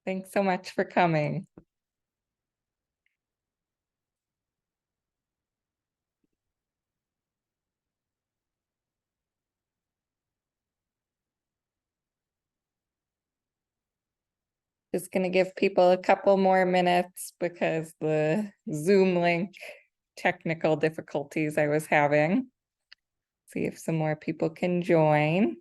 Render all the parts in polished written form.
Thanks so much for coming. Just going to give people a couple more minutes because the Zoom link technical difficulties I was having. See if some more people can join.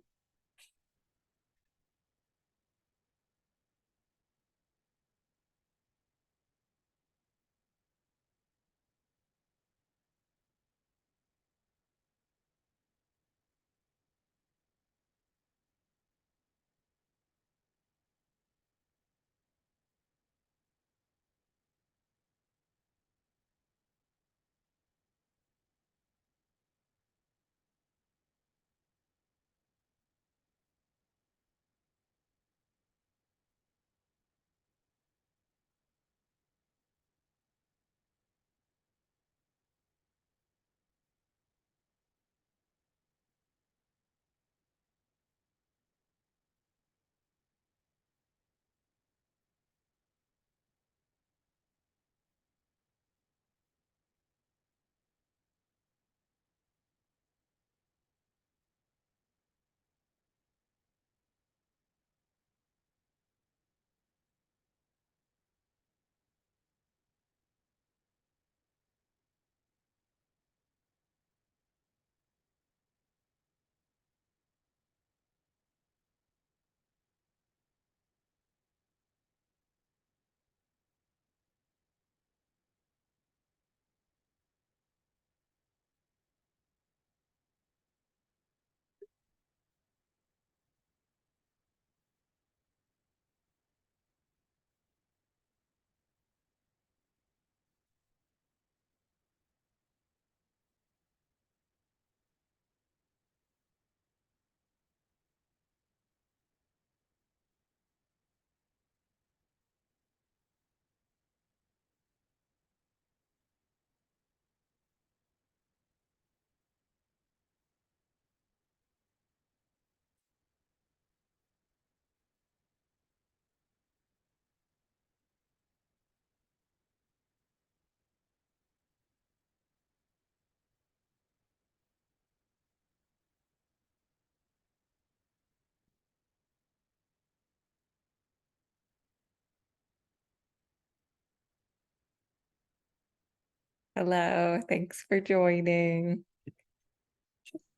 Hello, thanks for joining.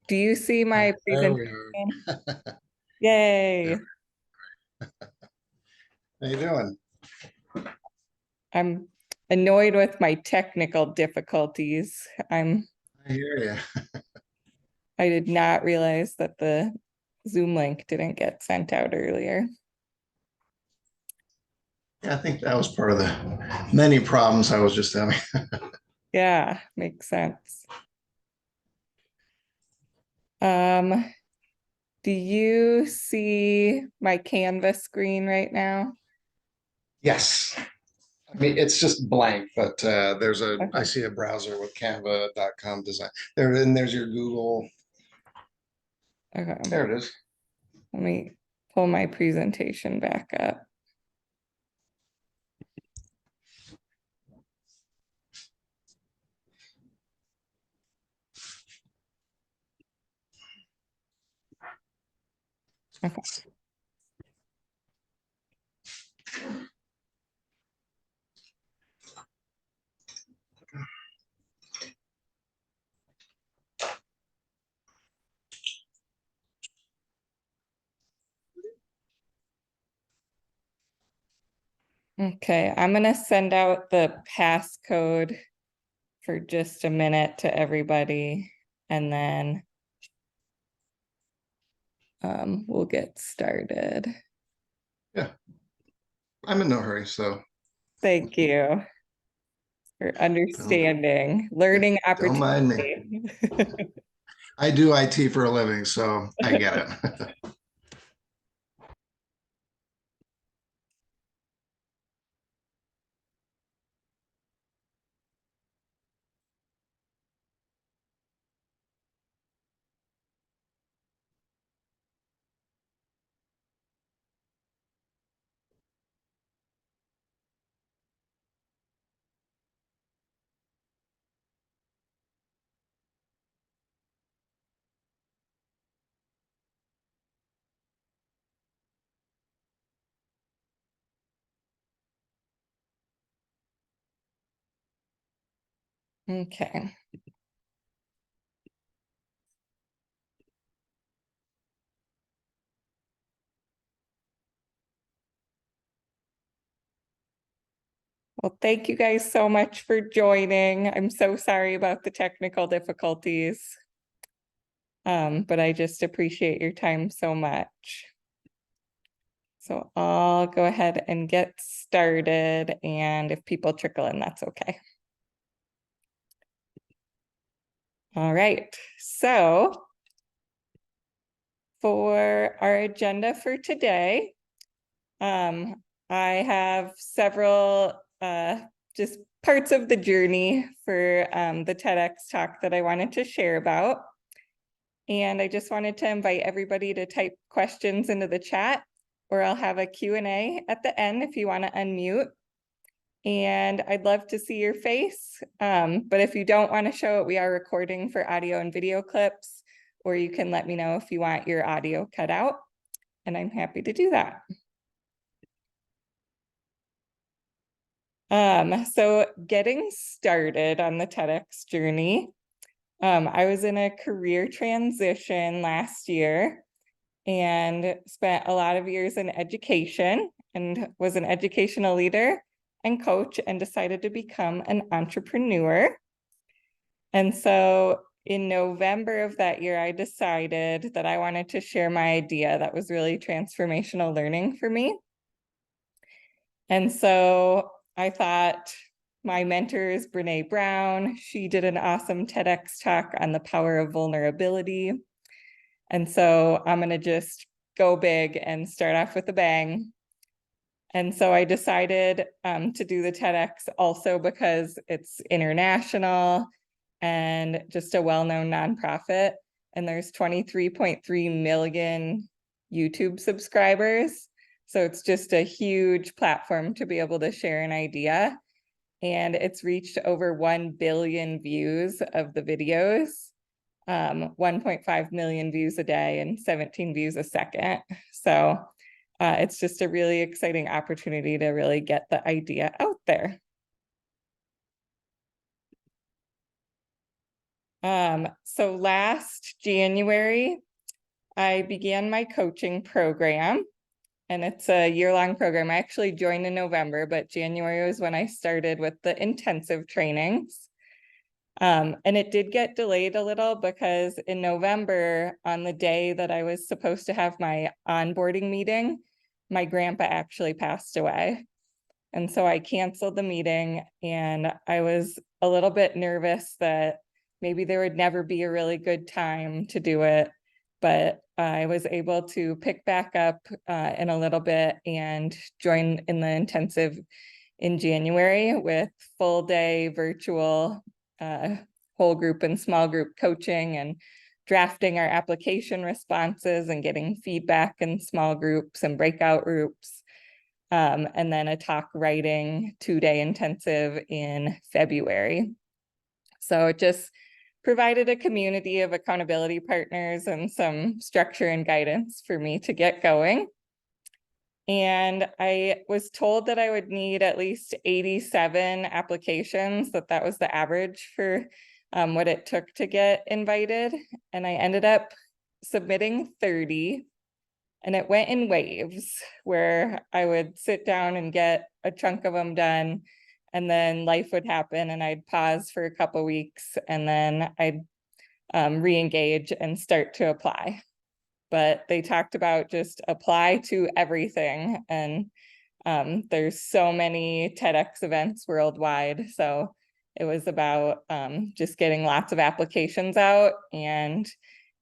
Do you see my There we are. presentation? Yay. How you doing? I'm annoyed with my technical difficulties. I hear you. I did not realize that the Zoom link didn't get sent out earlier. Yeah, I think that was part of the many problems I was just having. Yeah, makes sense. Um, do you see my Canvas screen right now? Yes. I mean, it's just blank, but I Okay, see a browser with canva.com design. There, and there's your Google. okay. There it is. Let me pull my presentation back up. Okay. Okay, I'm gonna send out the passcode for just a minute to everybody, and then we'll get started. Yeah, I'm in no hurry, so Thank you for don't understanding. Learning don't mind me. opportunity. I do IT for a living, so I get it. Okay. Well, thank you guys so much for joining. I'm so sorry about the technical difficulties. But I just appreciate your time so much. So I'll go ahead and get started, and if people trickle in, that's okay. All right, so for our agenda for today, I have several just parts of the journey for the TEDx talk that I wanted to share about. And I just wanted to invite everybody to type questions into the chat, or I'll have a Q&A at the end if you want to unmute. And I'd love to see your face. But if you don't want to show it, we are recording for audio and video clips, or you can let me know if you want your audio cut out, and I'm happy to do that. So getting started on the TEDx journey, I was in a career transition last year and spent a lot of years in education and was an educational leader and coach and decided to become an entrepreneur. And so in November of that year, I decided that I wanted to share my idea that was really transformational learning for me. And so I thought my mentor is Brene Brown. She did an awesome TEDx talk on the power of vulnerability. And so I'm going to just go big and start off with a bang. And so I decided to do the TEDx also because it's international and just a well-known nonprofit. And there's 23.3 million YouTube subscribers. So it's just a huge platform to be able to share an idea. And it's reached over 1 billion views of the videos, 1.5 million views a day and 17 views a second. So it's just a really exciting opportunity to really get the idea out there. So last January, I began my coaching program, and it's a year-long program. I actually joined in November, but January was when I started with the intensive trainings. And it did get delayed a little because in November, on the day that I was supposed to have my onboarding meeting, my grandpa actually passed away. And so I canceled the meeting, and I was a little bit nervous that maybe there would never be a really good time to do it. But I was able to pick back up in a little bit and join in the intensive in January with full day virtual whole group and small group coaching and drafting our application responses and getting feedback in small groups and breakout groups. And then a talk writing 2-day intensive in February. So it just provided a community of accountability partners and some structure and guidance for me to get going. And I was told that I would need at least 87 applications, that was the average for what it took to get invited. And I ended up submitting 30. And it went in waves where I would sit down and get a chunk of them done, and then life would happen and I'd pause for a couple weeks, and then I'd re-engage and start to apply. But they talked about just apply to everything, and there's so many TEDx events worldwide. So it was about just getting lots of applications out, and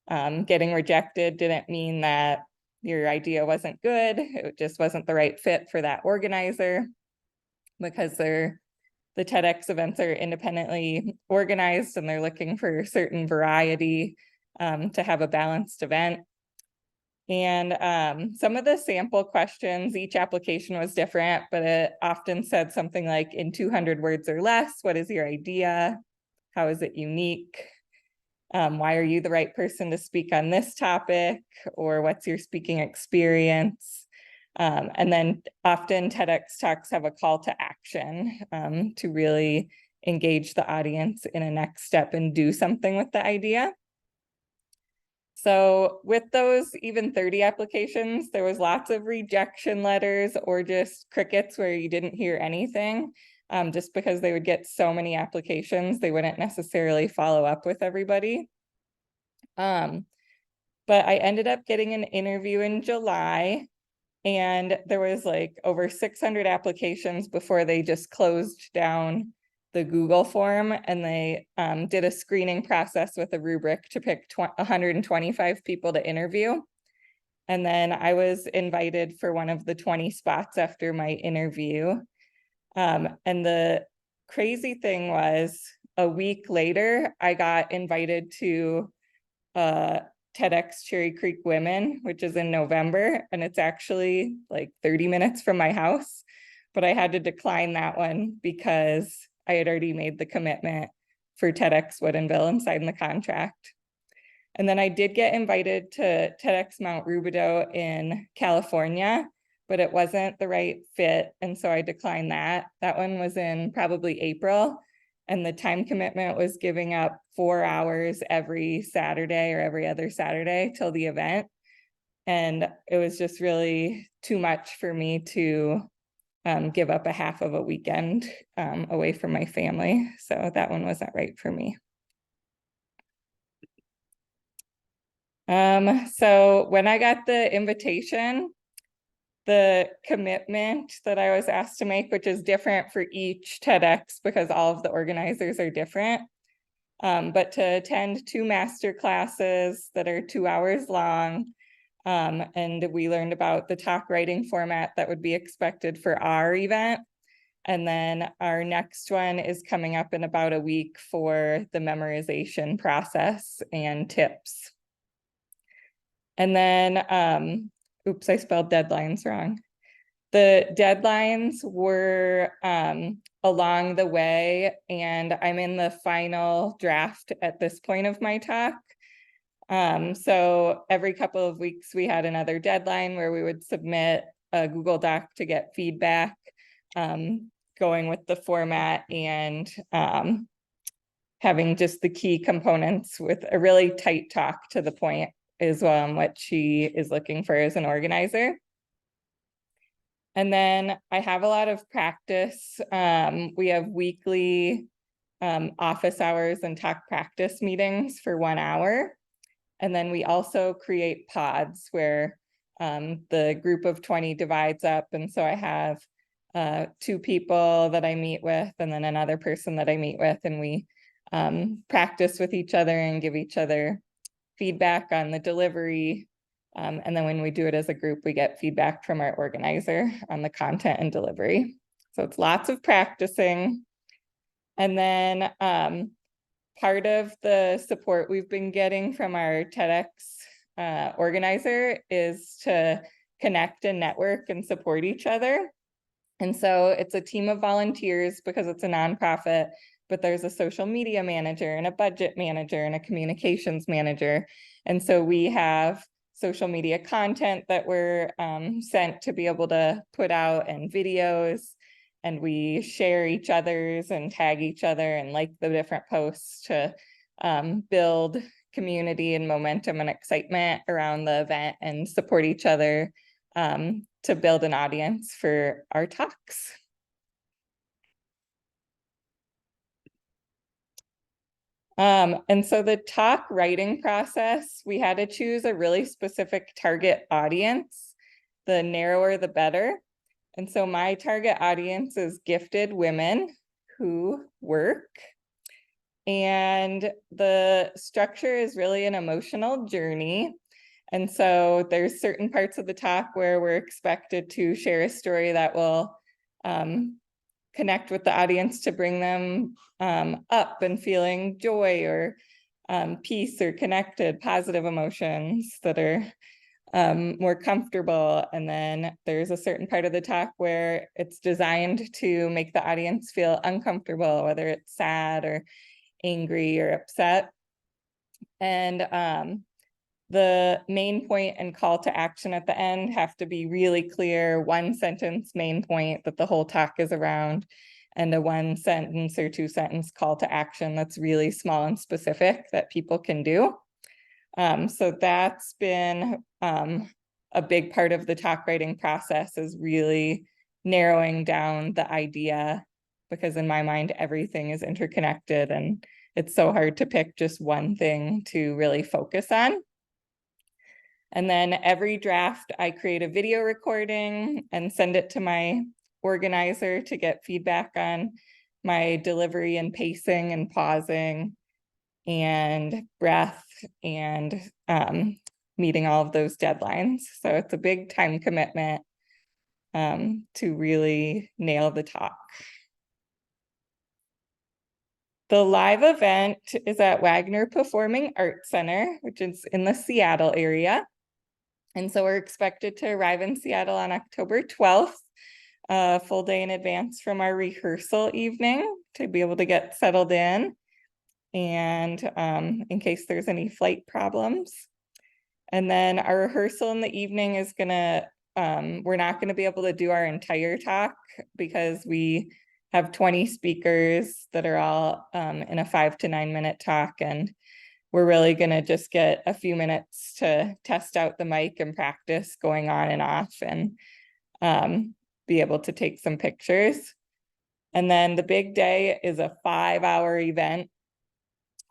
getting rejected didn't mean that your idea wasn't good. It just wasn't the right fit for that organizer, because the TEDx events are independently organized and they're looking for a certain variety to have a balanced event. And some of the sample questions, each application was different, but it often said something like, in 200 words or less, what is your idea? How is it unique? Why are you the right person to speak on this topic? Or what's your speaking experience? And then often TEDx talks have a call to action to really engage the audience in a next step and do something with the idea. So with those even 30 applications, there was lots of rejection letters or just crickets where you didn't hear anything, just because they would get so many applications, they wouldn't necessarily follow up with everybody. But I ended up getting an interview in July, and there was like over 600 applications before they just closed down the Google form, and they did a screening process with a rubric to pick 125 people to interview. And then I was invited for one of the 20 spots after my interview. And the crazy thing was, a week later, I got invited to Tedx Cherry Creek Women, which is in November, and it's actually like 30 minutes from my house, but I had to decline that one because I had already made the commitment for Tedx Woodinville and signed the contract. And then I did get invited to Tedx Mount Rubidoux in California, but it wasn't the right fit, and so I declined that. That one was in probably April, and the time commitment was giving up 4 hours every Saturday or every other Saturday till the event. And it was just really too much for me to give up a half of a weekend away from my family. So that one wasn't right for me. So when I got the invitation, the commitment that I was asked to make, which is different for each TEDx because all of the organizers are different, but to attend 2 master classes that are 2 hours long. And we learned about the talk writing format that would be expected for our event. And then our next one is coming up in about a week for the memorization process and tips. And then, oops, I spelled deadlines wrong. The deadlines were along the way, and I'm in the final draft at this point of my talk. So every couple of weeks we had another deadline where we would submit a Google Doc to get feedback, going with the format and having just the key components with a really tight talk to the point is what she is looking for as an organizer. And then I have a lot of practice. We have weekly office hours and talk practice meetings for 1 hour. And then we also create pods where the group of 20 divides up. And so I have 2 people that I meet with and then another person that I meet with, and we practice with each other and give each other feedback on the delivery. And then when we do it as a group, we get feedback from our organizer on the content and delivery. So it's lots of practicing. And then part of the support we've been getting from our TEDx organizer is to connect and network and support each other. And so it's a team of volunteers because it's a nonprofit, but there's a social media manager and a budget manager and a communications manager. And so we have social media content that we're sent to be able to put out, and videos, and we share each other's and tag each other and like the different posts to build community and momentum and excitement around the event and support each other to build an audience for our talks. And so the talk writing process, we had to choose a really specific target audience. The narrower, the better. And so my target audience is gifted women who work. And the structure is really an emotional journey. And so there's certain parts of the talk where we're expected to share a story that will connect with the audience to bring them up and feeling joy or peace or connected, positive emotions that are more comfortable. And then there's a certain part of the talk where it's designed to make the audience feel uncomfortable, whether it's sad or angry or upset. And the main point and call to action at the end have to be really clear, 1 sentence main point that the whole talk is around. and a 1-sentence or 2-sentence call to action that's really small and specific that people can do. So that's been a big part of the talk writing process, is really narrowing down the idea, because in my mind, everything is interconnected and it's so hard to pick just one thing to really focus on. And then every draft, I create a video recording and send it to my organizer to get feedback on my delivery and pacing and pausing and breath and meeting all of those deadlines. So it's a big time commitment to really nail the talk. The live event is at Wagner Performing Arts Center, which is in the Seattle area. And so we're expected to arrive in Seattle on October 12th, a full day in advance from our rehearsal evening, to be able to get settled in, and in case there's any flight problems. And then our rehearsal in the evening is gonna, we're not gonna be able to do our entire talk because we have 20 speakers that are all in a 5 to 9 minute talk, and we're really gonna just get a few minutes to test out the mic and practice going on and off, and be able to take some pictures. And then the big day is a 5-hour event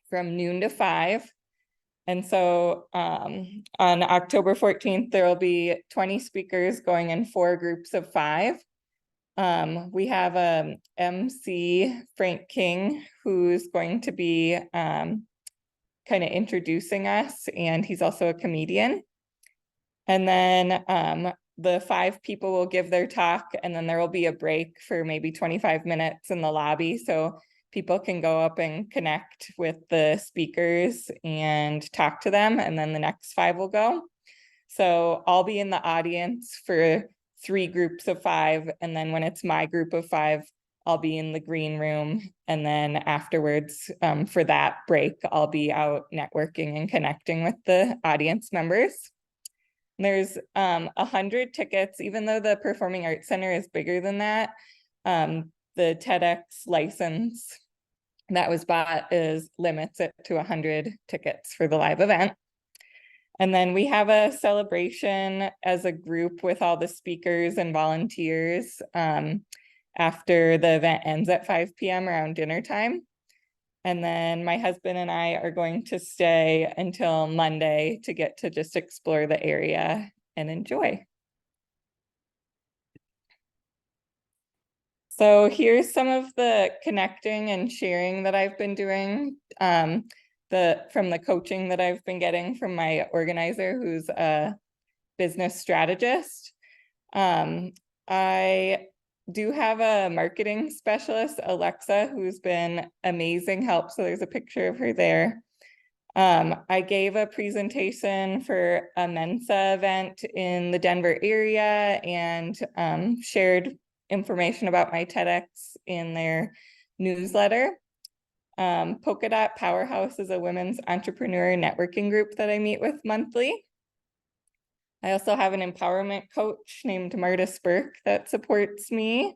from noon to 5. And so on October 14th, there will be 20 speakers going in 4 groups of 5. We have MC, Frank King, who's going to be kind of introducing us, and he's also a comedian. And then the 5 people will give their talk, and then there will be a break for maybe 25 minutes in the lobby, so people can go up and connect with the speakers and talk to them, and then the next 5 will go. So I'll be in the audience for 3 groups of 5, and then when it's my group of 5, I'll be in the green room, and then afterwards, for that break, I'll be out networking and connecting with the audience members. There's 100 tickets, even though the Performing Arts Center is bigger than that. The TEDx license that was bought limits it to 100 tickets for the live event. And then we have a celebration as a group with all the speakers and volunteers after the event ends at 5 p.m. around dinner time. And then my husband and I are going to stay until Monday to get to just explore the area and enjoy. So here's some of the connecting and sharing that I've been doing from the coaching that I've been getting from my organizer, who's a business strategist. I do have a marketing specialist, Alexa, who's been amazing help. So there's a picture of her there. I gave a presentation for a Mensa event in the Denver area, and shared information about my TEDx in their newsletter. Polka Dot Powerhouse is a women's entrepreneur networking group that I meet with monthly. I also have an empowerment coach named Marta Spurk that supports me.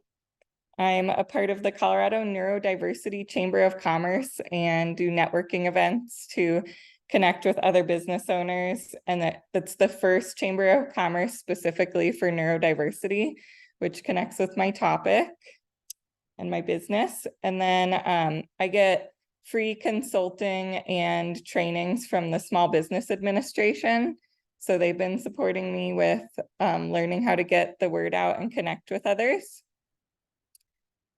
I'm a part of the Colorado Neurodiversity Chamber of Commerce and do networking events to connect with other business owners. And that's the first Chamber of Commerce specifically for neurodiversity, which connects with my topic and my business. And then I get free consulting and trainings from the Small Business Administration. So they've been supporting me with learning how to get the word out and connect with others.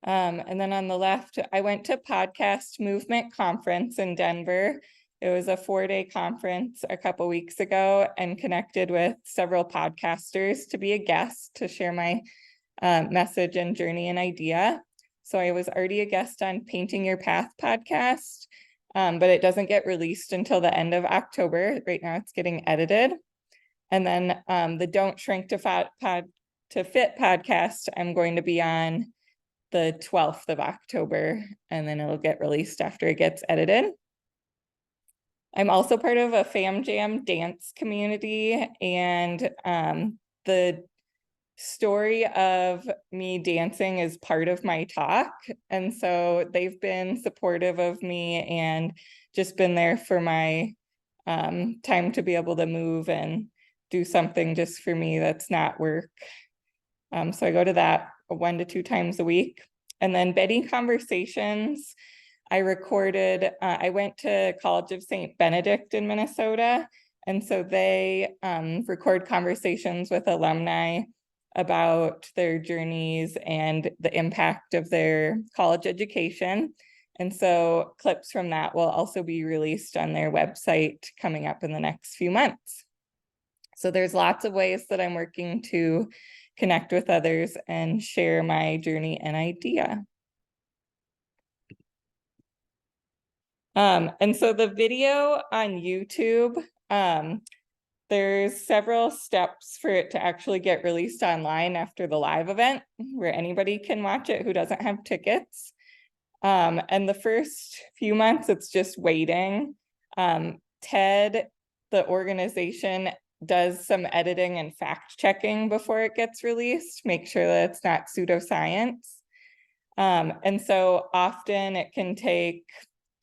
And then on the left, I went to Podcast Movement Conference in Denver. It was a 4-day conference a couple weeks ago, and connected with several podcasters to be a guest to share my message and journey and idea. So I was already a guest on Painting Your Path podcast, but it doesn't get released until the end of October. Right now it's getting edited. And then the Don't Shrink to Fit podcast, I'm going to be on the 12th of October, and then it'll get released after it gets edited. I'm also part of a Fam Jam dance community, and the story of me dancing is part of my talk. And so they've been supportive of me and just been there for my time to be able to move and do something just for me that's not work. So I go to that 1 to 2 times a week. And then Betty Conversations, I recorded, I went to College of St. Benedict in Minnesota. And so they record conversations with alumni about their journeys and the impact of their college education. And so clips from that will also be released on their website coming up in the next few months. So there's lots of ways that I'm working to connect with others and share my journey and idea. And so the video on YouTube, there's several steps for it to actually get released online after the live event, where anybody can watch it who doesn't have tickets. And the first few months, it's just waiting. TED, the organization, does some editing and fact checking before it gets released, make sure that it's not pseudoscience. And so often it can take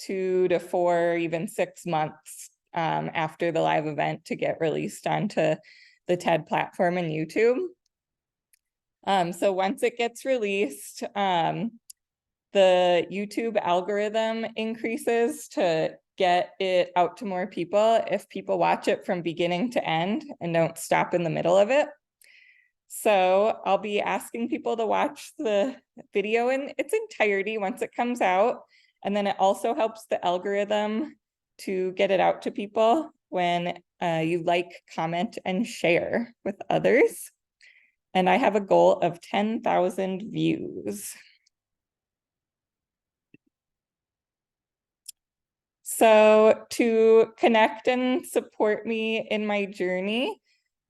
2 to 4, even 6 months after the live event to get released onto the TED platform and YouTube. So once it gets released, the YouTube algorithm increases to get it out to more people if people watch it from beginning to end and don't stop in the middle of it. So I'll be asking people to watch the video in its entirety once it comes out. And then it also helps the algorithm to get it out to people when you like, comment, and share with others. And I have a goal of 10,000 views. So to connect and support me in my journey,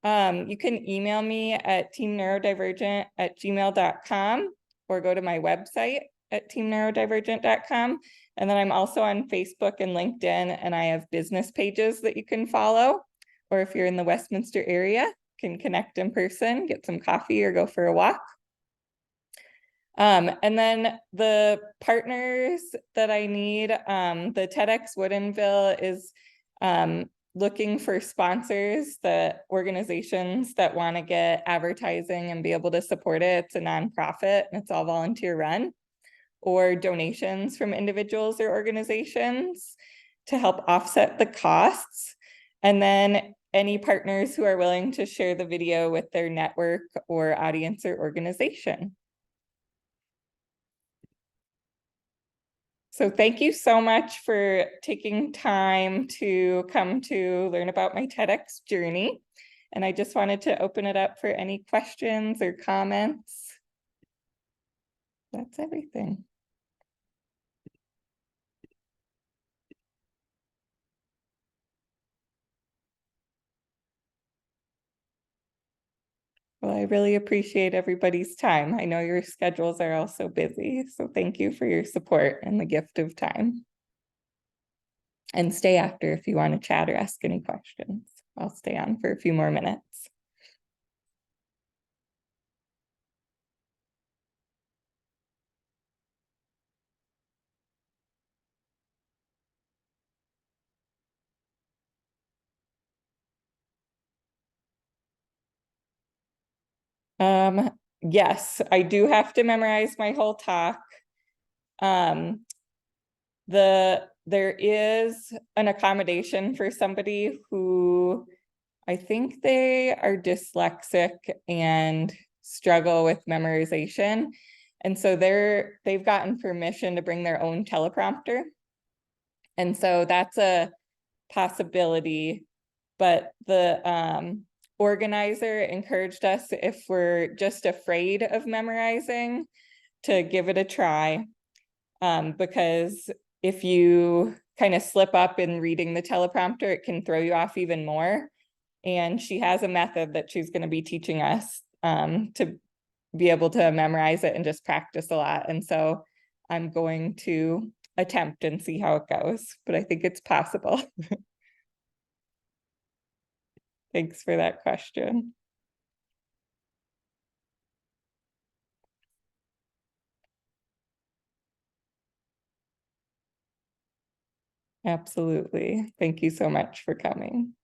you can email me at teamneurodivergent@gmail.com or go to my website at teamneurodivergent.com. And then I'm also on Facebook and LinkedIn, and I have business pages that you can follow. Or if you're in the Westminster area, can connect in person, get some coffee or go for a walk. And then the partners that I need, the TEDx Woodinville is looking for sponsors, the organizations that want to get advertising and be able to support it. It's a nonprofit and it's all volunteer run, or donations from individuals or organizations to help offset the costs. And then any partners who are willing to share the video with their network or audience or organization. So thank you so much for taking time to come to learn about my TEDx journey. And I just wanted to open it up for any questions or comments. That's everything. Well, I really appreciate everybody's time. I know your schedules are also busy, so thank you for your support and the gift of time. And stay after if you want to chat or ask any questions. I'll stay on for a few more minutes. Yes, I do have to memorize my whole talk. There is an accommodation for somebody who I think they are dyslexic and struggle with memorization. And so they've gotten permission to bring their own teleprompter. And so that's a possibility, but the organizer encouraged us, if we're just afraid of memorizing, to give it a try. Because if you kind of slip up in reading the teleprompter, it can throw you off even more. And she has a method that she's going to be teaching us to be able to memorize it and just practice a lot. And so I'm going to attempt and see how it goes, but I think it's possible. Thanks for that question. Absolutely. Thank you so much for coming.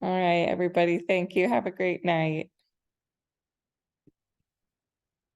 All right, everybody. Thank you. Have a great night.